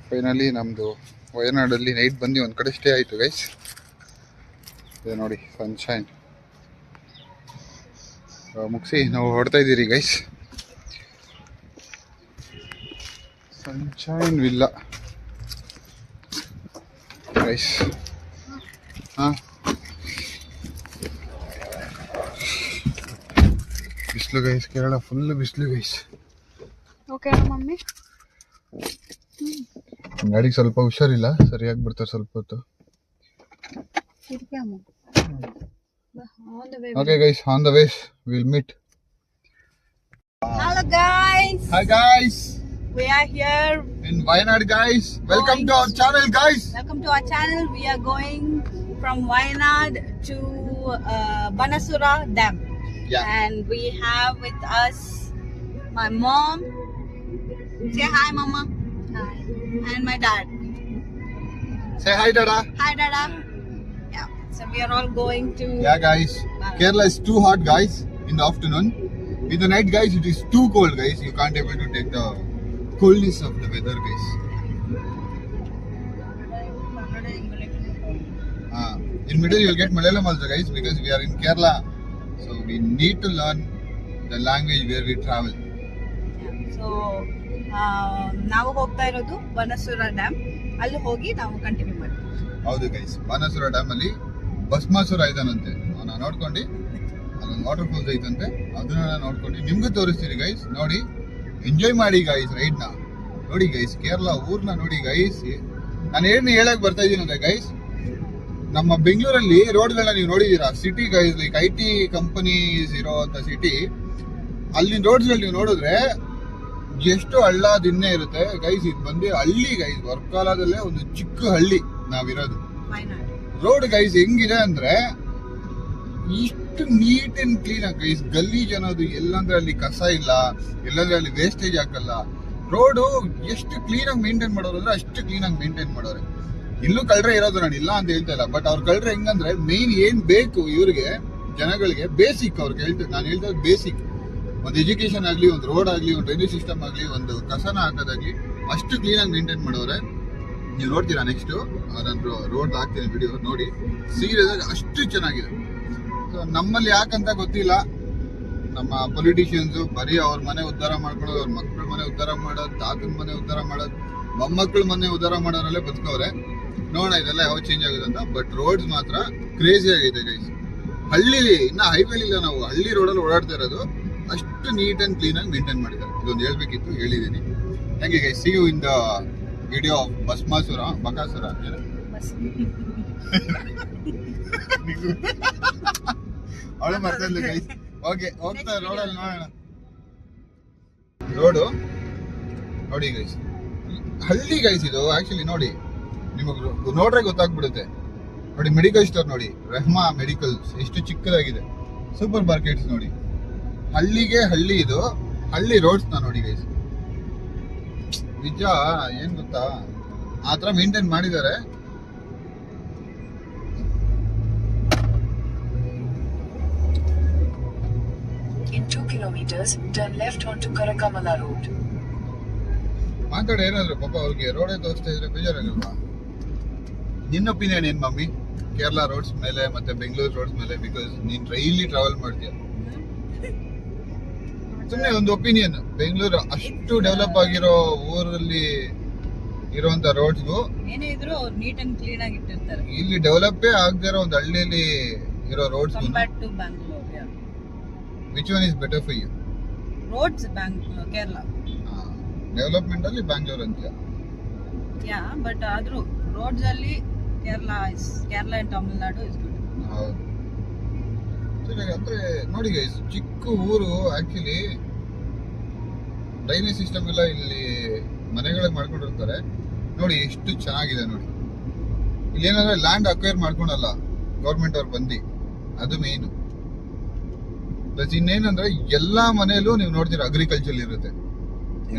Finally ನಮ್ಮದು ವಯನಾಡಲ್ಲಿ night ಬಂದು ಒಂದು ಕಡೆ ಸ್ಟೇ ಆಯಿತು ಗೈಸ್. ಇದೆ ನೋಡಿ ಸನ್ಶೈನ್ ಮುಗಿಸಿ ನಾವು ಹೊಡ್ತಾ ಇದ್ದೀರಿ ಗೈಸ್. Sunshine villa guys. ಹಾಂ, ಬಿಸಿಲು ಗೈಸ್, ಕೇರಳ ಫುಲ್ ಬಿಸಿಲು ಗೈಸ್. ಓಕೆ ಮಮ್ಮಿ, ಗಾಡಿಗೆ ಸ್ವಲ್ಪ ಹುಷಾರಿಲ್ಲ, ಸರಿಯಾಗಿ ಬರ್ತಾರೆ ಸ್ವಲ್ಪ ಹೊತ್ತು. Okay guys, on the way we'll meet. Hello guys. Hi guys. We are here In Wayanad guys. Welcome to our channel guys. Welcome to our channel. We are going from Wayanad to Banasura Dam. Yeah. And we have with us my mom. Say hi mama. Hi. And my dad. Say hi Dada. Hi dada. Yeah. So we are all going to Yeah guys. Kerala is too hot guys in the afternoon. In the night guys it is too cold guys. You can't able to take the coldness of the weather guys. In middle you'll get Malayalam also guys because we are in Kerala. So we need to learn the language where we travel. So ನಾವು ಹೋಗ್ತಾ ಇರೋದು ಬನಸೂರ dam. ಅಲ್ಲಿ ಹೋಗಿ ನಾವು continue ಮಾಡ್ತೀವಿ. ಹೌದು guys, Banasura dam ಅಲ್ಲಿ ಭಸ್ಮಾಸುರ ಐತಾನಂತೆ, ಅವನ್ನ ನೋಡ್ಕೊಂಡು ಅಲ್ಲೊಂದು ವಾಟರ್ ಫಾಲ್ಸ್ ಐತಂತೆ, ಅದನ್ನ ನೋಡ್ಕೊಂಡು ನಿಮ್ಗೂ ತೋರಿಸ್ತೀನಿ ಗೈಸ್. ನೋಡಿ ಎಂಜಾಯ್ ಮಾಡಿ ಗೈಸ್ ರೈಡ್ ನ. ನೋಡಿ ಗೈಸ್ ಕೇರಳ ಊರ್ನ ನೋಡಿ ಗೈಸ್. ನಾನು ಏನು ಹೇಳಕ್ ಬರ್ತಾ ಇದ್ದೀನಿ ಅಂದ್ರೆ ಗೈಸ್, ನಮ್ಮ ಬೆಂಗಳೂರಲ್ಲಿ ರೋಡ್ಗಳನ್ನ ನೀವು ನೋಡಿದೀರಾ, city guys, like IT companies ಇರೋಂಥ ಸಿಟಿ, ಅಲ್ಲಿನ ರೋಡ್ಸ್ಗಳು ನೀವು ನೋಡಿದ್ರೆ ಎಷ್ಟು ಹಳ್ಳ ದಿನ್ನೆ ಇರುತ್ತೆ ಗೈಸ್. ಇದು ಬಂದು ಹಳ್ಳಿ ಗೈಸ್, ವರ್ಕಾಲದಲ್ಲೇ ಒಂದು ಚಿಕ್ಕ ಹಳ್ಳಿ ನಾವಿರೋದು. ರೋಡ್ ಗೈಸ್ ಹೆಂಗಿದೆ ಅಂದ್ರೆ ಇಷ್ಟು ನೀಟ್ ಅಂಡ್ ಕ್ಲೀನ್ ಆಗಿ ಗೈಸ್. ಗಲೀಜ್ ಅನ್ನೋದು ಎಲ್ಲಂದ್ರೆ ಅಲ್ಲಿ ಕಸ ಇಲ್ಲ, ಎಲ್ಲಂದ್ರೆ ಅಲ್ಲಿ ವೇಸ್ಟೇಜ್ ಹಾಕಲ್ಲ. ರೋಡು ಎಷ್ಟು ಕ್ಲೀನ್ ಆಗಿ ಮೇಂಟೈನ್ ಮಾಡೋರು ಅಂದ್ರೆ ಅಷ್ಟು ಕ್ಲೀನ್ ಆಗಿ ಮೇಂಟೈನ್ ಮಾಡೋರೆ. ಇಲ್ಲೂ ಕಳ್ರೆ ಇರೋದು, ನಾನು ಇಲ್ಲ ಅಂತ ಹೇಳ್ತಾ ಇಲ್ಲ, ಬಟ್ ಅವ್ರ ಕಳ್ರೆ ಹೆಂಗಂದ್ರೆ ಮೇನ್ ಏನ್ ಬೇಕು ಇವ್ರಿಗೆ ಜನಗಳಿಗೆ ಬೇಸಿಕ್ ಅವ್ರಿಗೆ ನಾನು ಹೇಳ್ತಾ ಬೇಸಿಕ್. ಒಂದು ಎಜುಕೇಶನ್ ಆಗಲಿ, ಒಂದು ರೋಡ್ ಆಗಲಿ, ಒಂದು ಡ್ರೈನೇಜ್ ಸಿಸ್ಟಮ್ ಆಗಲಿ, ಒಂದು ಕಸನ ಹಾಕೋದಾಗ್ಲಿ ಅಷ್ಟು ಕ್ಲೀನಾಗಿ ಮೇಂಟೈನ್ ಮಾಡೋರೆ. ನೀವು ನೋಡ್ತೀರಾ ನೆಕ್ಸ್ಟ್ ನಾನು ರೋಡ್ ಹಾಕ್ತೀನಿ ವಿಡಿಯೋ ನೋಡಿ, ಸೀರಿಯಸ್ ಆಗಿ ಅಷ್ಟು ಚೆನ್ನಾಗಿದೆ. ಸೊ ನಮ್ಮಲ್ಲಿ ಯಾಕಂತ ಗೊತ್ತಿಲ್ಲ, ನಮ್ಮ ಪೊಲಿಟಿಷಿಯನ್ಸ್ ಬರೀ ಅವ್ರ ಮನೆ ಉದ್ಧಾರ ಮಾಡ್ಕೊಳ್ಳೋದು, ಅವ್ರ ಮಕ್ಕಳ ಮನೆ ಉದ್ಧಾರ ಮಾಡೋದು, ತಾತನ ಮನೆ ಉದ್ಧಾರ ಮಾಡೋದು, ಮೊಮ್ಮಕ್ಕಳ ಮನೆ ಉದ್ಧಾರ ಮಾಡೋರಲ್ಲೇ ಬದುಕವ್ರೆ. ನೋಡೋಣ ಇದೆಲ್ಲ ಯಾವ ಚೇಂಜ್ ಆಗುತ್ತೆ ಅಂತ. ಬಟ್ ರೋಡ್ಸ್ ಮಾತ್ರ ಕ್ರೇಜಿ ಆಗಿದೆ ಗೈಸ್. ಹಳ್ಳಿಲಿ ಇನ್ನ ಹೈವೇಲಿ ಇಲ್ಲ, ನಾವು ಹಳ್ಳಿ ರೋಡಲ್ಲಿ ಓಡಾಡ್ತಾ ಇರೋದು, ಅಷ್ಟು ನೀಟ್ ಅಂಡ್ ಕ್ಲೀನ್ ಆಗಿ ಮೇಂಟೈನ್ ಮಾಡಿದ್ದಾರೆ. ಇದೊಂದು ಹೇಳ್ಬೇಕಿತ್ತು, ಹೇಳಿದ್ದೀನಿ. Thank you guys. See you in the video of Bakasura ಅವಳು ಮಾಡ್ತಾ ಇದ್ಲು ಗೈಸ್. ಓಕೆ, ಹೋಗ್ತಾ ರೋಡಲ್ಲಿ ನೋಡೋಣ. ರೋಡು ನೋಡಿ ಗೈಸ್, ಹಳ್ಳಿ ಗೈಸ್ ಇದು ಆಕ್ಚುಲಿ. ನೋಡಿ ನಿಮಗೆ ನೋಡ್ರೆ ಗೊತ್ತಾಗ್ಬಿಡುತ್ತೆ. ನೋಡಿ ಮೆಡಿಕಲ್ ಸ್ಟೋರ್ ನೋಡಿ, ರೆಹ್ಮಾ ಮೆಡಿಕಲ್ಸ್ ಎಷ್ಟು ಚಿಕ್ಕದಾಗಿದೆ. ಸೂಪರ್ ಮಾರ್ಕೆಟ್ಸ್ ನೋಡಿ, ಹಳ್ಳಿಗೆ ಹಳ್ಳಿ ಇದು. ಹಳ್ಳಿ ರೋಡ್ಸ್ ನ ನೋಡಿ ಗೈಸ್, ನಿಜ ಏನ್ ಗೊತ್ತಾ, ಆತರ ಮೇಂಟೈನ್ ಮಾಡಿದ್ದಾರೆ. In 2 kilometers, turn left onto Karakamala Road. ಮಾತಾಡಿ ಏನಾದ್ರು ಪಾಪ, ಅವ್ರಿಗೆ ರೋಡೇ ತೋರಿಸ್ತಾ ಇದ್ರೆ ಬೇಜಾರಾಗಲ್ವಾ? ನಿನ್ನ ಒಪಿನಿಯನ್ ಏನ್ ಮಮ್ಮಿ ಕೇರಳ ರೋಡ್ಸ್ ಮೇಲೆ ಮತ್ತೆ ಬೆಂಗಳೂರು ರೋಡ್ಸ್ ಮೇಲೆ? ಬಿಕಾಸ್ ನೀನ್ ಡೈಲಿ ಟ್ರಾವೆಲ್ ಮಾಡ್ತೀಯ. ಸುಮ್ಮನೆ ಒಂದು ಒಪಿನಿಯನ್. ಬೆಂಗಳೂರು ಅಷ್ಟು ಡೆವಲಪ್ ಆಗಿರೋ ಊರಲ್ಲಿ ಇರುವಂತ ರೋಡ್ಸ್ಗೂ ಏನೇ ಇದ್ರು ನೀಟ್ ಅಂಡ್ ಕ್ಲೀನ್ ಆಗಿ ಇಟ್ಟಿರ್ತಾರೆ. ಇಲ್ಲಿ ಡೆವಲಪೇ ಆಗದೆ ಇರೋ ಒಂದು ಹಳ್ಳಿಯಲ್ಲಿ ಇರೋ roads, compared to Bangalore, which one is better for you? Roads Bangalore, Kerala development ಅಲ್ಲಿ ಬ್ಯಾಂಗ್ಳೂರ್ ಅಂತ. ಯಾ, ಬಟ್ ಆದ್ರೂ ರೋಡ್ಸ್ ಅಲ್ಲಿ Kerala and Tamil Nadu is good. ಹೌದು. ಅಂದ್ರೆ ನೋಡಿ ಗೈಸ್, ಚಿಕ್ಕ ಊರು ಆಕ್ಚುಲಿ ಡ್ರೈನೇಜ್ ಸಿಸ್ಟಮ್ ಎಲ್ಲ ಇಲ್ಲಿ ಮನೆಗಳಿಗೆ ಮಾಡ್ಕೊಂಡಿರ್ತಾರೆ. ನೋಡಿ ಎಷ್ಟು ಚೆನ್ನಾಗಿದೆ ನೋಡಿ. ಇಲ್ಲಿ ಏನಂದ್ರೆ ಲ್ಯಾಂಡ್ ಅಕ್ವೈರ್ ಮಾಡ್ಕೊಳಲ್ಲ ಗೌರ್ಮೆಂಟ್ ಅವ್ರು ಬಂದು, ಅದು ಮೇನು. ಪ್ಲಸ್ ಇನ್ನೇನಂದ್ರೆ ಎಲ್ಲಾ ಮನೆಯಲ್ಲೂ ನೀವು ನೋಡ್ತೀರಾ ಅಗ್ರಿಕಲ್ಚರ್ ಇರುತ್ತೆ.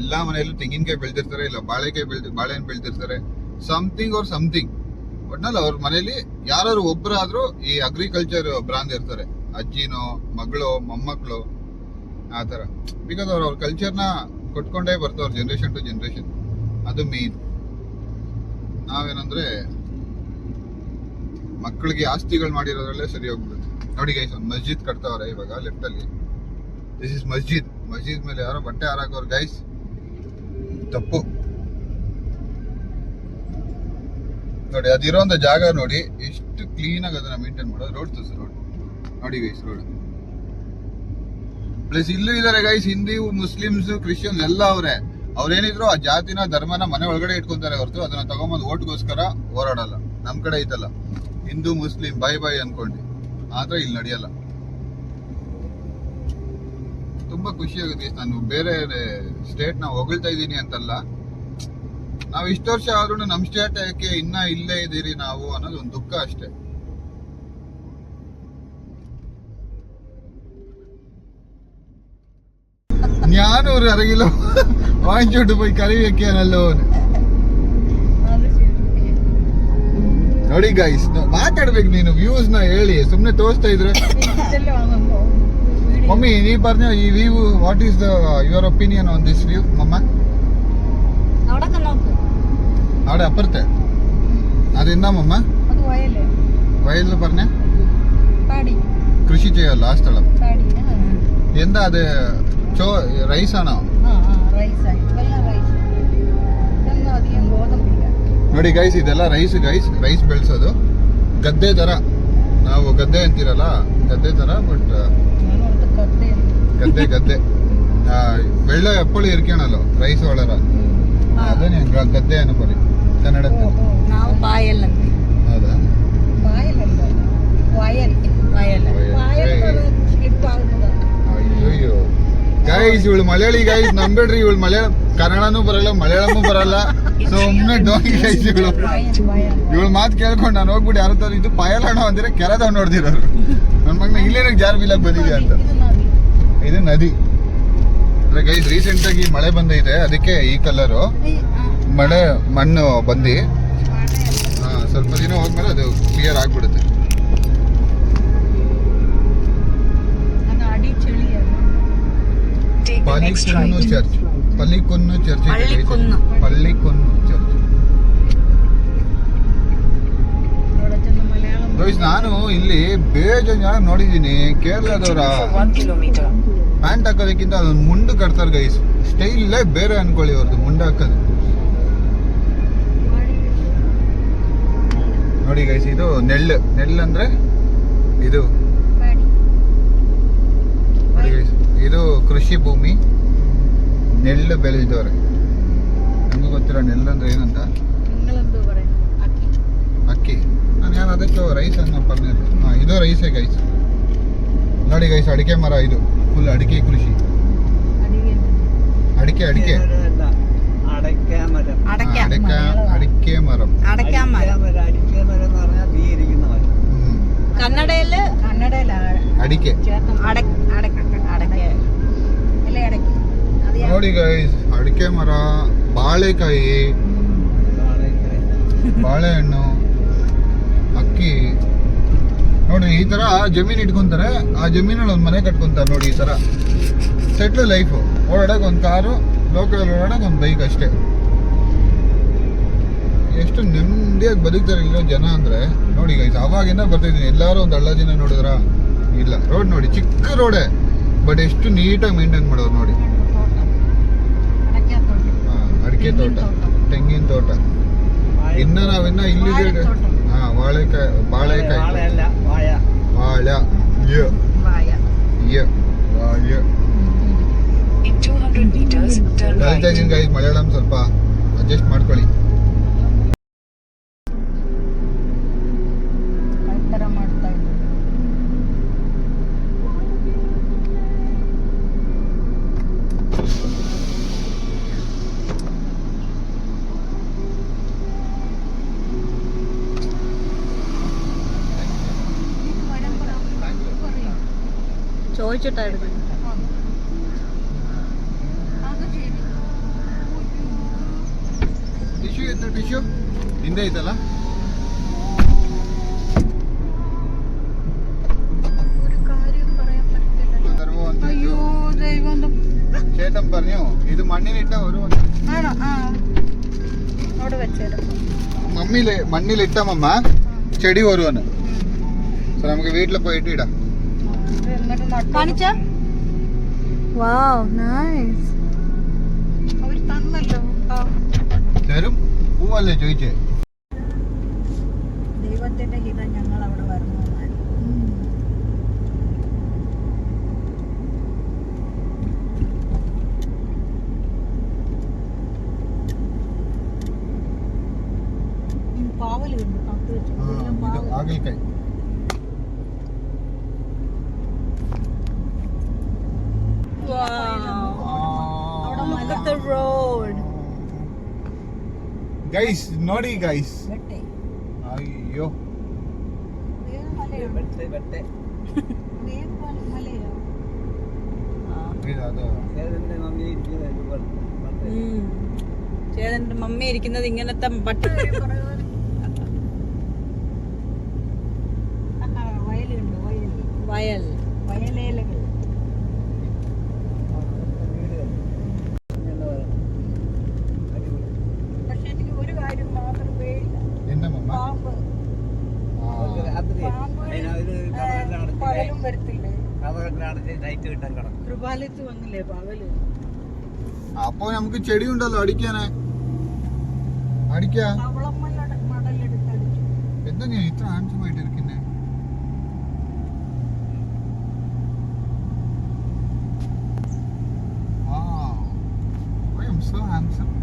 ಎಲ್ಲಾ ಮನೆಯಲ್ಲೂ ತೆಂಗಿನಕಾಯಿ ಬೆಳೆದಿರ್ತಾರೆ, ಇಲ್ಲ ಬಾಳೆಹಣ್ಣು ಬೆಳೆದಿರ್ತಾರೆ, ಸಮಥಿಂಗ್ ಆರ್ ಸಮಥಿಂಗ್. ಒಟ್ನಲ್ಲಿ ಅವ್ರ ಮನೇಲಿ ಯಾರು ಒಬ್ಬರಾದ್ರೂ ಈ ಅಗ್ರಿಕಲ್ಚರ್ ಬ್ರಾಂಚ್ ಇರ್ತಾರೆ. ಅಜ್ಜಿನೋ, ಮಗಳು, ಮೊಮ್ಮಕ್ಕಳು, ಆತರ. ಬಿಕಾಸ್ ಅವ್ರ ಕಲ್ಚರ್ನ ಕೊಟ್ಕೊಂಡೇ ಬರ್ತಾವ್ರ ಜನರೇಷನ್ ಟು ಜನರೇಷನ್. ಅದು ಮೇನ್. ನಾವೇನಂದ್ರೆ ಮಕ್ಕಳಿಗೆ ಆಸ್ತಿಗಳು ಮಾಡಿರೋದ್ರಲ್ಲೇ ಸರಿ ಹೋಗ್ಬಿಡುತ್ತೆ. ನೋಡಿ ಗೈಸ್, ಒಂದು ಮಸ್ಜಿದ್ ಕಟ್ತಾವ್ರೆ ಇವಾಗ ಲೆಫ್ಟ್ ಅಲ್ಲಿ. This is ಮಸ್ಜಿದ್. ಮಸ್ಜಿದ್ ಮೇಲೆ ಯಾರೋ ಬಟ್ಟೆ ಹಾರಾಕೋರು ಗೈಸ್, ತಪ್ಪು. ನೋಡಿ ಅದಿರೋಂಥ ಜಾಗ ನೋಡಿ ಎಷ್ಟು ಕ್ಲೀನ್ ಆಗಿ ಅದನ್ನ ಮೇಂಟೈನ್ ಮಾಡೋದು. ರೋಡ್ ತೋರಿಸಿ, ರೋಡ್ ನೋಡಿ ಗೈಸ್, ರೋಡ್ ಪ್ಲಸ್ ಇಲ್ಲೂ ಇದಾರೆ ಗೈಸ್, ಹಿಂದೂ ಮುಸ್ಲಿಮ್ಸ್ ಕ್ರಿಶ್ಚಿಯನ್ಸ್ ಎಲ್ಲ ಅವ್ರೆ. ಅವ್ರೇನಿದ್ರು ಆ ಜಾತಿನ ಧರ್ಮನ ಮನೆ ಒಳಗಡೆ ಇಟ್ಕೊಂತಾರೆ ಹೊರತು ಅದನ್ನ ತಗೊಂಬಂದು ಓಟ್ಗೋಸ್ಕರ ಹೋರಾಡಲ್ಲ. ನಮ್ ಕಡೆ ಐತಲ್ಲ ಹಿಂದೂ ಮುಸ್ಲಿಂ ಬೈ ಬೈ ಅನ್ಕೊಂಡು, ಆದ್ರೆ ಇಲ್ಲಿ ನಡೆಯಲ್ಲ. ತುಂಬಾ ಖುಷಿ ಆಗುತ್ತೆ. ನಾನು ಬೇರೆ ಸ್ಟೇಟ್ ನ ಹೊಗಳ್ತಾ ಇದ್ದೀನಿ ಅಂತಲ್ಲ, ನಾವ್ ಇಷ್ಟು ವರ್ಷ ಆದ್ರೂ ನಮ್ ಸ್ಟೇಟ್ ಯಾಕೆ ಇನ್ನ ಇಲ್ಲೇ ಇದೀರಿ ನಾವು ಅನ್ನೋದು ಒಂದು ದುಃಖ ಅಷ್ಟೇ. ഞാനൊരു അറിയില്ല വാങ്ങിച്ചോട്ട് പോയി കറി വെക്കാനല്ലോ. ನೋಡಿ ಗೈಸ್, ಮಾತಾಡ್ಬೇಕು ನೀನು, ವ್ಯೂಸ್ ನ ಹೇಳಿ, ಸುಮ್ನೆ ತೋರಿಸ್ತಾ ಇದ್ರೆ. ಮಮ್ಮಿ ನೀ പറഞ്ഞ ಈ view, what is the your opinion on this view ಮಮ್ಮ? അവിടെ അപ്പുറത്തെ അതെന്താ മമ്മ? വയലിൽ പറഞ്ഞ കൃഷി ചെയ്യല്ലോ ആ സ്ഥലം. എന്താ അത്? റൈസ് ആണോ? ನೋಡಿ ಗೈಸ್, ಇದೆಲ್ಲ ರೈಸ್ ಗೈಸ್, ರೈಸ್ ಬೆಳೆಸೋದು ಗದ್ದೆ ತರ. ನಾವು ಗದ್ದೆ ಅಂತೀರಲ್ಲ, ಗದ್ದೆ ತರ, ಬಟ್ ಗದ್ದೆ വെള്ള എപ്പോഴും ഇരിക്കണല്ലോ റൈസ് വളര. ಅದನ್ನ ಗದ್ದೆ ಅನ್ನೋ ಬರೀ ಕನ್ನಡದಲ್ಲಿ ನಾವು ಪಾಯಲ್ ಅಂತ. ಹೌದಾ? ಅಯ್ಯೋ ಗೈಸ್, ಇವಳು ಮಲಯಾಳಿ ಗೈಸ್, ನಂಬೇಡ್ರಿ, ಇವಳು ಮಲಯಾಳ ಕನ್ನಡನೂ ಬರಲ್ಲ, ಮಲಯಾಳಮೂ ಬರಲ್ಲ. ಸುಮ್ಮನೆ ಡೋಂಗಿ ಗೈಸ್ ಇವಳು ಮಾತು ಕೇಳ್ಕೊಂಡು ನಾನು ಹೋಗ್ಬಿಟ್ಟು ಯಾರ ತರ ಇದು ಪಾಯಲಣ್ಣ ಅಂದಿರ ಕೆರೆದವ್ ನೋಡ್ದಿರೋರು. ನನ್ನ ಮಗನ ಇಲ್ಲೇನಕ್ಕೆ ಜಾರ್ ಬಿಲಾಕ್ ಬಂದಿದೆ ಅಂತ. ಇದು ನದಿ ಗೈಸ್. ರೀಸೆಂಟ್ ಆಗಿ ಮಳೆ ಬಂದೈತೆ, ಅದಕ್ಕೆ ಈ ಕಲರು ಮಣ್ಣು ಬಂದು ಸ್ವಲ್ಪ ದಿನ ಹೋದ್ಮೇಲೆ ಅದು ಕ್ಲಿಯರ್ ಆಗ್ಬಿಡುತ್ತೆ. ಪಳ್ಳಿಕುನ್ನು ಚರ್ಚ್, ಪಳ್ಳಿಕುನ್ನು ಚರ್ಚ್, ಪಳ್ಳಿಕುನ್ನು ಚರ್ಚ್. ನಾನು ಇಲ್ಲಿ ಬೇಜಾನ್ ಜನ ನೋಡಿದೀನಿ, ಕೇರಳದವರ ಪ್ಯಾಂಟ್ ಹಾಕೋದಕ್ಕಿಂತ ಅದೊಂದು ಮುಂಡು ಕಟ್ತಾರೆ ಗೈಸ್. ಸ್ಟೈಲೇ ಬೇರೆ ಅನ್ಕೊಳ್ಳಿ ಅವ್ರದ್ದು ಮುಂಡು ಹಾಕೋದು. ನೋಡಿ ಗೈಸ್, ಇದು ನೆಲ್ಲು ಅಂದ್ರೆ ಇದು ನೋಡಿ ಗೈಸ್, ಇದು ಕೃಷಿ ಭೂಮಿ, ನೆಲ್ಲು ಬೆಳೆದವ್ರೆ. ನಮಗೂ ಗೊತ್ತಿರೋ ನೆಲ್ಲು ಅಂದ್ರೆ ಏನಂತ, ಅಕ್ಕಿ. ನಾನು ಯಾರು ಅದಕ್ಕೆ ರೈಸ್ ಅನ್ನೋ ಪರ್ನೇದು. ಇದು ರೈಸೇ ಗೈಸ್. ನೋಡಿ ಗೈಸ್, ಅಡಿಕೆ ಮರ, ಇದು ಫುಲ್ ಅಡಿಕೆ ಕೃಷಿ. ಅಡಿಕೆ മരം. അടിക്കെ. ನೋಡಿ ಗೈಸ್, ಅಡಿಕೆ ಮರ, ಬಾಳೆಕಾಯಿ, ಬಾಳೆಹಣ್ಣು, ಅಕ್ಕಿ. ನೋಡಿ ಈ ತರ ಜಮೀನ್ ಇಟ್ಕೊಂತಾರೆ, ಆ ಜಮೀನಲ್ಲಿ ಒಂದು ಮನೆ ಕಟ್ಕೊಂತಾರೆ. ನೋಡಿ ಈ ತರ ಸೆಟ್ಲ್ ಲೈಫು. ಓಡಾಡಕ್ ಒಂದು ಕಾರು, ಲೋಕಲ್ ಓಡಾಡಕ್ ಒಂದು ಬೈಕ್ ಅಷ್ಟೇ. ಎಷ್ಟು ನೆಮ್ಮದಿಯಾಗಿ ಬದುಕ್ತಾರೆ ಇರೋ ಜನ ಅಂದ್ರೆ ನೋಡಿ ಗೈಸ್. ಅವಾಗಿಂದ ಬರ್ತಿದ್ದೀನಿ, ಎಲ್ಲಾರು ಒಂದು ಹಳ್ಳ ದಿನ ನೋಡಿದ್ರ ಇಲ್ಲ. ರೋಡ್ ನೋಡಿ, ಚಿಕ್ಕ ರೋಡೇ, ಬಟ್ ಎಷ್ಟು ನೀಟಾಗಿ ಮೇಂಟೈನ್ ಮಾಡೋರು ನೋಡಿ. ಅಡಿಕೆ ತೋಟ, ತೆಂಗಿನ ತೋಟ. ಇನ್ನ ನಾವಿನ್ನ ಇಲ್ಲಿ ಬಾಳೆಕಾಯಿ ವಾಳೆ. ಕಲಿತಾ ಇದೀನಿ ಗೈಸ್ ಮಲಯಾಳಂ, ಸ್ವಲ್ಪ ಅಡ್ಜಸ್ಟ್ ಮಾಡ್ಕೊಳ್ಳಿ. ചോദിച്ചിട്ടായിരുന്നു. ಟಿಶ್ಯೂ ಹಿಂದೆ ಐತಲ್ಲ. ചേട്ടൻ പറഞ്ഞു ഇത് മണ്ണിനിട്ട ഒരു മണ്ണിലിട്ടമ്മ ചെടി വരുവന്ന്. സോ നമുക്ക് വീട്ടിൽ പോയിട്ട് ഇടാം. കാണിച്ച വാവ് നൈസ്. അവർ തന്നല്ലോ. തരും. പൂവല്ലേ ചോദിച്ചേ. ദൈവത്തിന്റെ ഹിതം ഞങ്ങൾ അവിടെ വരണം. പാവല് കണ്ടു കത്ത് വെച്ചു. ആകൽക്കായി. റോഡ് ഗൈസ് നോടി ഗൈസ്. അയ്യോ ചേതന്റെ മമ്മി ഇരിക്കുന്നത് ഇങ്ങനത്തെ വയൽ വയലേലകൾ. പക്ഷെ എനിക്ക് ഒരു കാര്യം മാത്രം പേടില്ല. എന്റെ മമ്മ പാമ്പ് പകലും വരത്തില്ലേ? കൃപാലയത്ത് വന്നില്ലേ പകല്? അപ്പൊ നമുക്ക് ചെടി ഉണ്ടല്ലോ അടിക്കാനേ. അടിക്കാ. മടലെടുത്ത് അടിച്ചു. എന്താ ഞാൻ ഇത്ര ഹാൻഡ്സമായിട്ട് ഇരിക്കുന്നേ?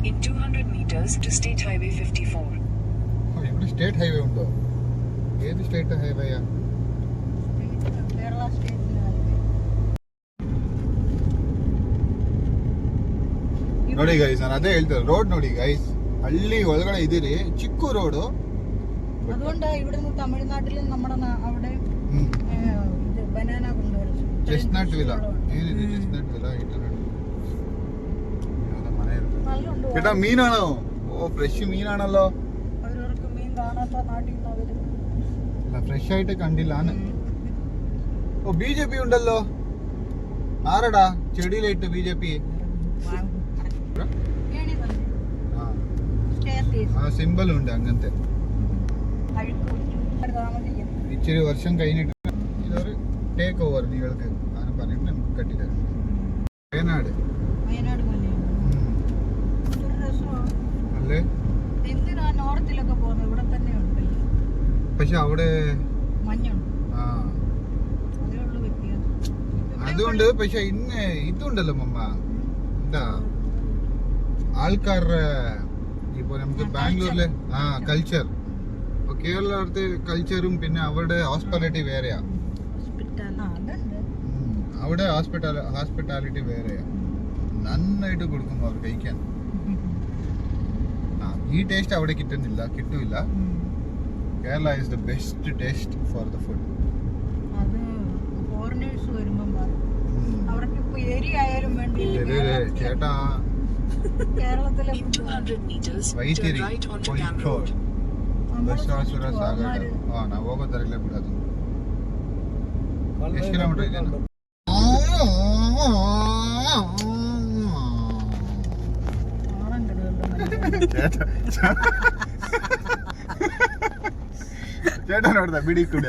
In 200 meters to State Highway 54. ഇവിടെ സ്റ്റേറ്റ് ഹൈവേ ഉണ്ടോ? ഏത് സ്റ്റേറ്റ് ഹൈവേയാ? കേരള സ്റ്റേറ്റിലെ ഹൈവേ. ನೋಡಿ ಗೈಸ್, ನಾನು ಅದೇ ಹೇಳ್ತಾರೆ, ರೋಡ್ ನೋಡಿ ಗೈಸ್, ಹಳ್ಳಿ ಒಳಗಡೆ ಇದೀರಿ, ಚಿಕ್ಕ ರೋಡು. അതുകൊണ്ട് ഇവിടുന്ന് തമിഴ്നാട്ടിലും നമ്മുടെ അവിടെ ബനാന കൊണ്ടുവരും. ಚೆಸ್ಟ್ನಟ್ ವಿಲ್ಲ ಏನಿದೆ? ಚೆಸ್ಟ್ನಟ್ ವಿಲ್ಲ ಮನೆ ಇರುತ್ತೆ. ചേട്ടാ മീനാണോ? ഓ ഫ്രഷ് മീനാണല്ലോ. അവരവർക്ക് മീൻ കാണാത്ത നാട്ടിൽ നിന്ന് അവര് ഫ്രഷ് ആയിട്ട് കണ്ടില്ലാന്ന്. ഓ ബിജെപി ഉണ്ടല്ലോ. ആരടാ ചെടിയിലിട്ട് ബിജെപി? ആ സിമ്പിൾ ഉണ്ട് അങ്ങനത്തെ. ഇച്ചിരി വർഷം കഴിഞ്ഞിട്ട് ഇതൊരു ടേക്ക് ഓവർ നിങ്ങൾക്ക് അങ്ങനെ പറഞ്ഞിട്ട് നമുക്ക് കട്ടിത്തരാം. വയനാട് അല്ലേ? എന്തിനാ നോർത്തിലൊക്കെ പോകുന്നത്? ഇവിടെ തന്നെ ഉണ്ടല്ലോ. പക്ഷെ അവിടെ മഞ്ഞുണ്ട്. ആ അതേ ഉള്ളൂ വ്യത്യാസം. അതുകൊണ്ട് പക്ഷെ ഇന്ന് ഇതുണ്ടല്ലോ മമ്മ, എന്താ ആൾക്കാരുടെ ഇപ്പൊ നമുക്ക് ബാംഗ്ലൂരിലെ കൾച്ചർ, ഇപ്പൊ കേരളത്തെ കൾച്ചറും പിന്നെ അവരുടെ ഹോസ്പിറ്റാലിറ്റി വേറെയാ. അവിടെ ഹോസ്പിറ്റാലിറ്റി വേറെയാ. നന്നായിട്ട് കൊടുക്കും അവർ കഴിക്കാൻ. ഈ ടേസ്റ്റ് അവിടെ കിട്ടില്ല. Kerala is the best taste for the food. അത് ഫോറിനേഴ്സ് വരുമ്പം അവർക്ക് ഇപ്പൊ ഏരിയ ആയാലും വേണ്ടിയില്ല. ചേട്ടാ കേരളത്തിലെ In 200 meters, ವೈತಿರಿ turn right onto Cam Kozhikode Road. Basaveshwara ಸಾಗರ. ನಾವು ಹೋಗೋದರಲ್ಲೇ ಬಿಡೋದು. ಎಷ್ಟು ಕಿಲೋಮೀಟರ್ ಇದೆ? ചേട്ടാ ನೋಡ್ದ ಬಿಡಿ ಕೂಡ